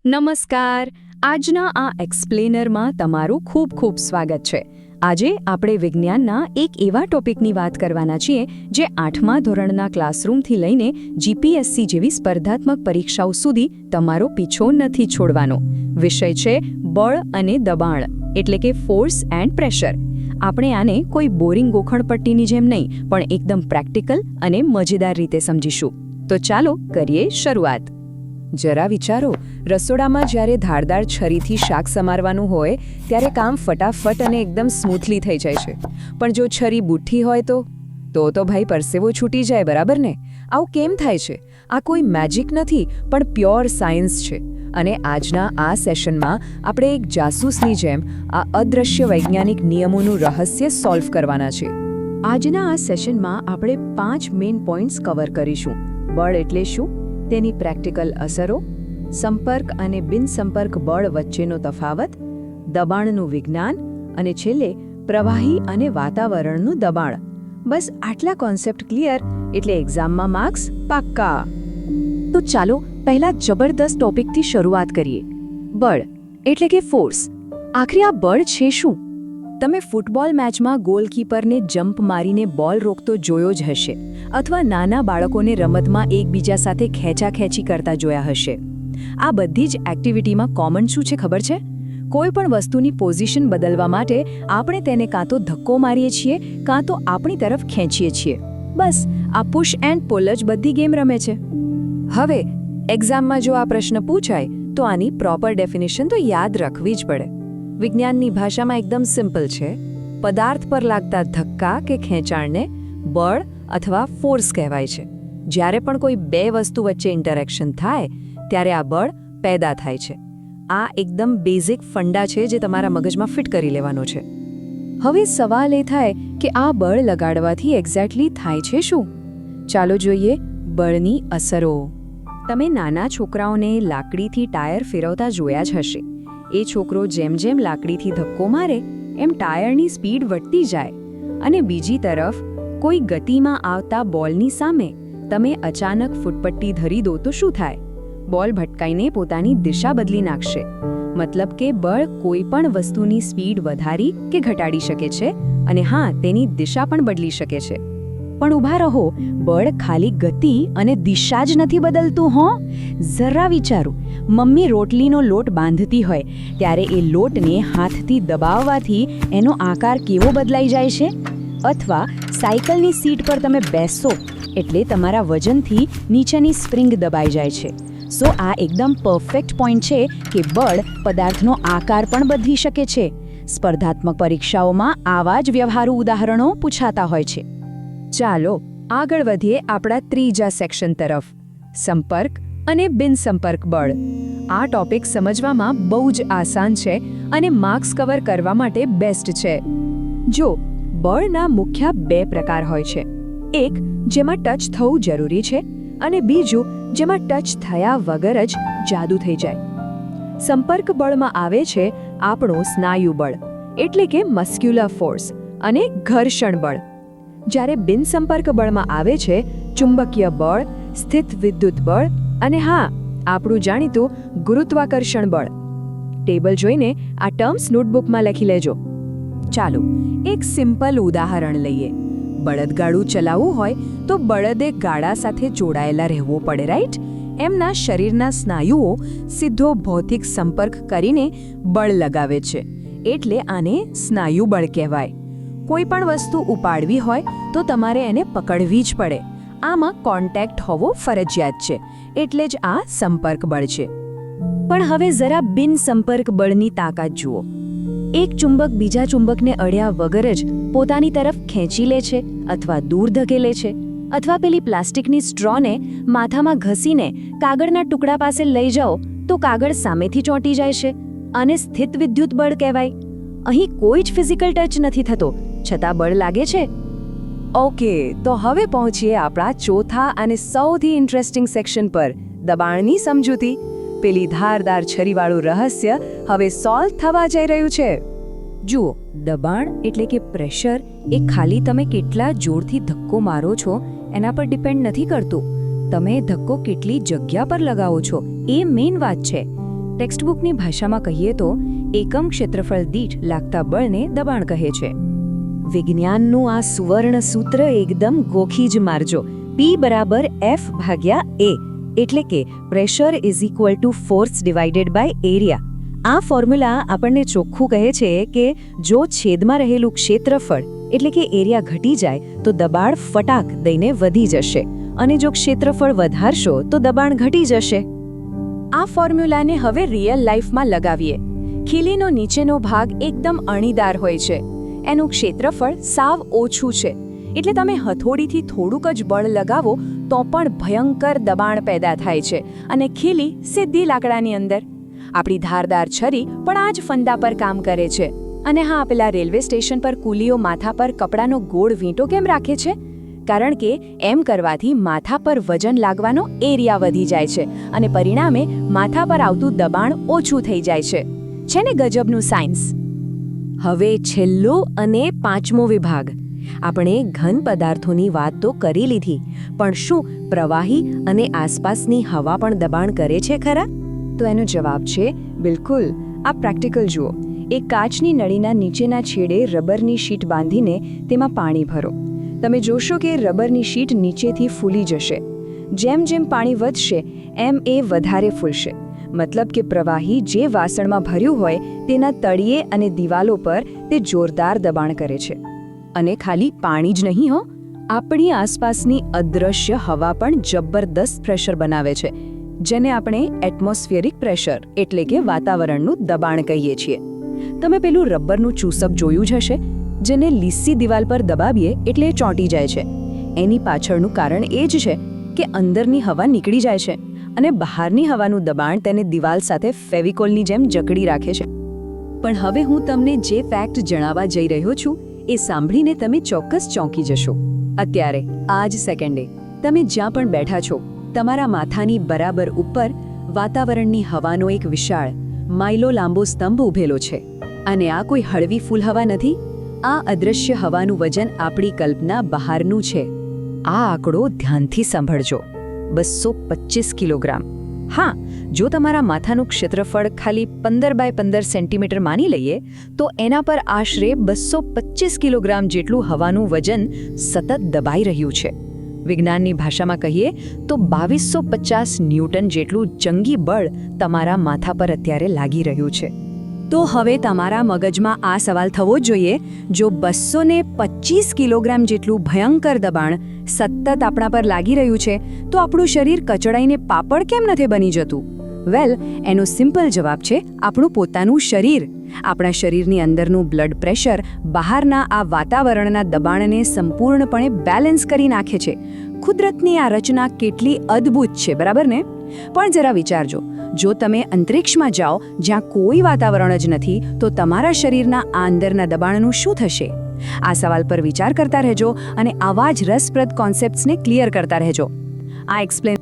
નમસ્કાર. આજના આ એક્સપ્લેનરમાં તમારું ખૂબ ખૂબ સ્વાગત છે. આજે આપણે વિજ્ઞાનના એક એવા ટોપિકની વાત કરવાના છીએ જે 8મા ધોરણના ક્લાસરૂમથી લઈને જીપીએસસી જેવી સ્પર્ધાત્મક પરીક્ષાઓ સુધી તમારો પીછો નથી છોડવાનો. વિષય છે બળ અને દબાણ, એટલે કે ફોર્સ એન્ડ પ્રેશર. આપણે આને કોઈ બોરિંગ ગોખણપટ્ટીની જેમ નહીં, પણ એકદમ પ્રેક્ટિકલ અને મજેદાર રીતે સમજીશું. તો ચાલો કરીએ શરૂઆત. જરા વિચારો, રસોડામાં જ્યારે ધારદાર છરીથી શાક સમારવાનું હોય ત્યારે કામ ફટાફટ અને એકદમ સ્મૂથલી થઈ જાય છે. પણ જો છરી બુઠ્ઠી હોય તો ભાઈ પરસેવો છૂટી જાય, બરાબર ને? આવું કેમ થાય છે? આ કોઈ મેજિક નથી, પણ પ્યોર સાયન્સ છે. અને આજના આ સેશનમાં આપણે એક જાસૂસની જેમ આ અદૃશ્ય વૈજ્ઞાનિક નિયમોનું રહસ્ય સોલ્વ કરવાના છે. આજના આ સેશનમાં આપણે 5 મેઇન પોઈન્ટ્સ કવર કરીશું. બળ એટલે શું, તેની પ્રેક્ટિકલ અસરો, સંપર્ક અને બિનસંપર્ક બળ વચ્ચેનો તફાવત, દબાણનું વિજ્ઞાન અને છેલ્લે પ્રવાહી અને વાતાવરણનું દબાણ. બસ આટલા કોન્સેપ્ટ ક્લિયર એટલે એક્ઝામમાં માર્ક્સ પાક્કા. તો ચાલો પહેલા જબરદસ્ત ટોપિકથી શરૂઆત કરીએ. બળ એટલે કે ફોર્સ. આખરે આ બળ છે શું? તમે ફૂટબોલ મેચમાં ગોલકીપરને જમ્પ મારીને બોલ રોકતો જોયો જ હશે, અથવા નાના બાળકોને રમતમાં એકબીજા સાથે ખેંચાખેંચી કરતા જોયા હશે. આ બધી જ એક્ટિવિટીમાં કોમન શું છે ખબર છે? કોઈ પણ વસ્તુની પોઝિશન બદલવા માટે આપણે તેને કાં તો ધક્કો મારીએ છીએ, કાં તો આપણી તરફ ખેંચીએ છીએ. બસ આ પુશ એન્ડ પુલ જ બધી ગેમ રમે છે. હવે એક્ઝામમાં જો આ પ્રશ્ન પૂછાય તો આની પ્રોપર ડેફિનેશન તો યાદ રાખવી જ પડે. વિજ્ઞાનની ભાષામાં એકદમ સિમ્પલ છે. પદાર્થ પર લાગતા ધક્કા કે ખેંચાણને બળ અથવા ફોર્સ કહેવાય છે. જ્યારે પણ કોઈ બે વસ્તુ વચ્ચે ઇન્ટરેક્શન થાય ત્યારે આ બળ પેદા થાય છે. આ એકદમ બેઝિક ફંડા છે જે તમારા મગજમાં ફિટ કરી લેવાનો છે. હવે સવાલ એ થાય કે આ બળ લગાડવાથી એક્ઝેક્ટલી થાય છે શું? ચાલો જોઈએ બળની અસરો. તમે નાના છોકરાઓને લાકડીથી ટાયર ફેરવતા જોયા જ હશે. એ છોકરો જેમ જેમ લાકડીથી ધક્કો મારે એમ ટાયરની સ્પીડ વધતી જાય. અને બીજી તરફ કોઈ ગતિમાં આવતા બોલની સામે તમે અચાનક ફૂટપટ્ટી ધરી દો તો શું થાય? બોલ ભટકાઈને પોતાની દિશા બદલી નાખશે. મતલબ કે બળ કોઈ પણ વસ્તુની સ્પીડ વધારી કે ઘટાડી શકે છે, અને હા, તેની દિશા પણ બદલી શકે છે. પણ ઊભા રહો, બળ ખાલી ગતિ અને દિશા જ નથી બદલતું હો. જરા વિચારો, મમ્મી રોટલીનો લોટ બાંધતી હોય ત્યારે એ લોટને હાથથી દબાવવાથી એનો આકાર કેવો બદલાઈ જાય છે? અથવા સાયકલની સીટ પર તમે બેસો એટલે તમારા વજનથી નીચેની સ્પ્રિંગ દબાઈ જાય છે. સો આ એકદમ પરફેક્ટ પોઈન્ટ છે કે બળ પદાર્થનો આકાર પણ બદલી શકે છે. સ્પર્ધાત્મક પરીક્ષાઓમાં આવા જ વ્યવહારુ ઉદાહરણો પૂછાતા હોય છે. ચાલો આગળ વધીએ આપણા ત્રીજા સેક્શન તરફ, સંપર્ક અને બિનસંપર્ક બળ. આ ટોપિક સમજવામાં બહુ જ આસાન છે અને માર્ક્સ કવર કરવા માટે બેસ્ટ છે. જો બળના મુખ્ય 2 પ્રકાર હોય છે. એક જેમાં ટચ થવું જરૂરી છે, અને બીજું જેમાં ટચ થયા વગર જ જાદુ થઈ જાય. સંપર્ક બળમાં આવે છે આપણો સ્નાયુ બળ, એટલે કે મસ્ક્યુલર ફોર્સ, અને ઘર્ષણ બળ. જ્યારે બિનસંપર્ક બળમાં આવે છે ચુંબકીય બળ, સ્થિત વિદ્યુત બળ, અને હા, આપણું જાણીતું ગુરુત્વાકર્ષણ બળ. ટેબલ જોઈને આ ટર્મ્સ નોટબુકમાં લખી લેજો. ચાલો એક સિમ્પલ ઉદાહરણ લઈએ. બળદગાડું ચલાવવું હોય તો બળદે ગાડા સાથે જોડાયેલા રહેવું પડે, રાઈટ? એમના શરીરના સ્નાયુઓ સીધો ભૌતિક સંપર્ક કરીને બળ લગાવે છે, એટલે આને સ્નાયુ બળ કહેવાય. કોઈ પણ વસ્તુ ઉપાડવી હોય તો તમારે એને પકડવી જ પડે. આમાં કોન્ટેક્ટ હોવો ફરજિયાત છે, એટલે જ આ સંપર્ક બળ છે. પણ હવે જરા બિનસંપર્ક બળની તાકાત જુઓ. એક ચુંબક બીજા ચુંબકને અડ્યા વગર જ પોતાની તરફ ખેંચી લે છે, અથવા દૂર ધકેલે છે, અથવા પેલી પ્લાસ્ટિકની સ્ટ્રોને માથામાં ઘસીને કાગળના ટુકડા પાસે લઈ જાઓ તો કાગળ સામેથી ચોંટી જાય છે. આને સ્થિત વિદ્યુત બળ કહેવાય. અહીં કોઈ જ ફિઝિકલ ટચ નથી થતો, છતાં બળ લાગે છે. ઓકે, તો હવે પહોંચીએ આપણા ચોથા અને સૌથી ઇન્ટરેસ્ટિંગ સેક્શન પર, દબાણની સમજૂતી. પેલી ધારદાર છરીવાળું રહસ્ય હવે સોલ્વ થવા જઈ રહ્યું છે. જુઓ, દબાણ એટલે કે પ્રેશર એ ખાલી તમે કેટલા જોરથી ધક્કો મારો છો એના પર ડિપેન્ડ નથી કરતું. તમે ધક્કો કેટલી જગ્યા પર લગાવો છો એ મેઇન વાત છે. ટેક્સ્ટબુકની ભાષામાં કહીએ તો એકમ ક્ષેત્રફળ દીઠ લાગતા બળને દબાણ કહે છે. વિજ્ઞાનનું આ સુવર્ણ સૂત્ર એકદમ ગોખી જ મારજો. P = F/A એટલે કે pressure = force divided by area. આ ફોર્મ્યુલા આપણને ચોખ્ખું કહે છે કે જો છેદમાં રહેલું ક્ષેત્રફળ એટલે કે એરિયા ઘટી જાય તો દબાણ ફટાક દઈને વધી જશે અને જો ક્ષેત્રફળ વધારશો તો દબાણ ઘટી જશે. આ ફોર્મ્યુલાને હવે રિયલ લાઈફમાં લગાવીએ. ખીલીનો નીચેનો ભાગ એકદમ અણીદાર હોય છે. એનું ક્ષેત્રફળ સાવ ઓછું છે, એટલે તમે હથોડીથી થોડુંક જ બળ લગાવો તો પણ ભયંકર દબાણ પેદા થાય છે અને ખીલી સીધી લાકડાની અંદર. આપણી ધારદાર છરી પણ આ જ ફંદા પર કામ કરે છે. અને હા, પેલા રેલવે સ્ટેશન પર કુલીઓ માથા પર કપડાનો ગોળ વીંટો કેમ રાખે છે? કારણ કે એમ કરવાથી માથા પર વજન લાગવાનો એરિયા વધી જાય છે અને પરિણામે માથા પર આવતું દબાણ ઓછું થઈ જાય છે. છે ને ગજબનું સાયન્સ? હવે છેલ્લો અને પાંચમો વિભાગ. આપણે ઘન પદાર્થોની વાત તો કરી લીધી, પણ શું પ્રવાહી અને આસપાસની હવા પણ દબાણ કરે છે ખરા? તો એનો જવાબ છે બિલકુલ. આ પ્રેક્ટિકલ જુઓ. એક કાચની નળીના નીચેના છેડે રબરની શીટ બાંધીને તેમાં પાણી ભરો. તમે જોશો કે રબરની શીટ નીચેથી ફૂલી જશે. જેમ જેમ પાણી વધશે એમ એ વધારે ફૂલશે. મતલબ કે પ્રવાહી જે વાસણમાં ભર્યું હોય તેના તળિયે અને દિવાલો પર તે જોરદાર દબાણ કરે છે. અને ખાલી પાણી જ નહીં હો, આપણી આસપાસની અદૃશ્ય હવા પણ જબરદસ્ત પ્રેશર બનાવે છે, જેને આપણે એટમોસ્ફિયરિક પ્રેશર એટલે કે વાતાવરણનું દબાણ કહીએ છીએ. તમે પેલું રબરનું ચૂસક જોયું જ હશે, જેને લીસી દિવાલ પર દબાવીએ એટલે ચોંટી જાય છે. એની પાછળનું કારણ એ જ છે કે અંદરની હવા નીકળી જાય છે અને બહારની હવાનું દબાણ તેને દિવાલ સાથે ફેવિકોલની જેમ જકડી રાખે છે. પણ હવે હું તમને જે ફેક્ટ જણાવવા જઈ રહ્યો છું એ સાંભળીને તમે ચોક્કસ ચોંકી જશો. અત્યારે આ જ સેકન્ડે તમે જ્યાં પણ બેઠા છો, તમારા માથાની બરાબર ઉપર વાતાવરણની હવાનો એક વિશાળ માઇલો લાંબો સ્તંભ ઊભેલો છે. અને આ કોઈ હળવી ફૂલ હવા નથી. આ અદૃશ્ય હવાનું વજન આપણી કલ્પના બહારનું છે. આ આંકડો ધ્યાનથી સાંભળજો. 225 કિલોગ્રામ. હા, જો તમારા માથાનું ક્ષેત્રફળ ખાલી 15 બાય 15 સેન્ટીમીટર માની લઈએ તો એના પર આશરે 225 કિલોગ્રામ જેટલું હવાનું વજન સતત દબાઈ રહ્યું છે. વિજ્ઞાનની ભાષામાં કહીએ તો 2250 ન્યૂટન જેટલું જંગી બળ તમારા માથા પર અત્યારે લાગી રહ્યું છે. તો હવે તમારા મગજમાં આ સવાલ થવો જ જોઈએ, જો 225 કિલોગ્રામ જેટલું ભયંકર દબાણ સતત આપણા પર લાગી રહ્યું છે તો આપણું શરીર કચડાઈને પાપડ કેમ નથી બની જતું? વેલ, એનો સિમ્પલ જવાબ છે આપણું પોતાનું શરીર. આપણા શરીરની અંદરનું બ્લડ પ્રેશર બહારના આ વાતાવરણના દબાણને સંપૂર્ણપણે બેલેન્સ કરી નાખે છે. કુદરતની આ રચના કેટલી અદ્ભુત છે, બરાબર ને? પણ જરા વિચારજો, જો તમે અંતરિક્ષમાં જાઓ જ્યાં કોઈ વાતાવરણ જ નથી તો તમારા શરીરના આ અંદરના દબાણનું શું થશે? આ સવાલ પર વિચાર કરતા રહેજો અને આવા જ રસપ્રદ કોન્સેપ્ટ્સને ક્લિયર કરતા રહેજો. આ એક્સપ્લેન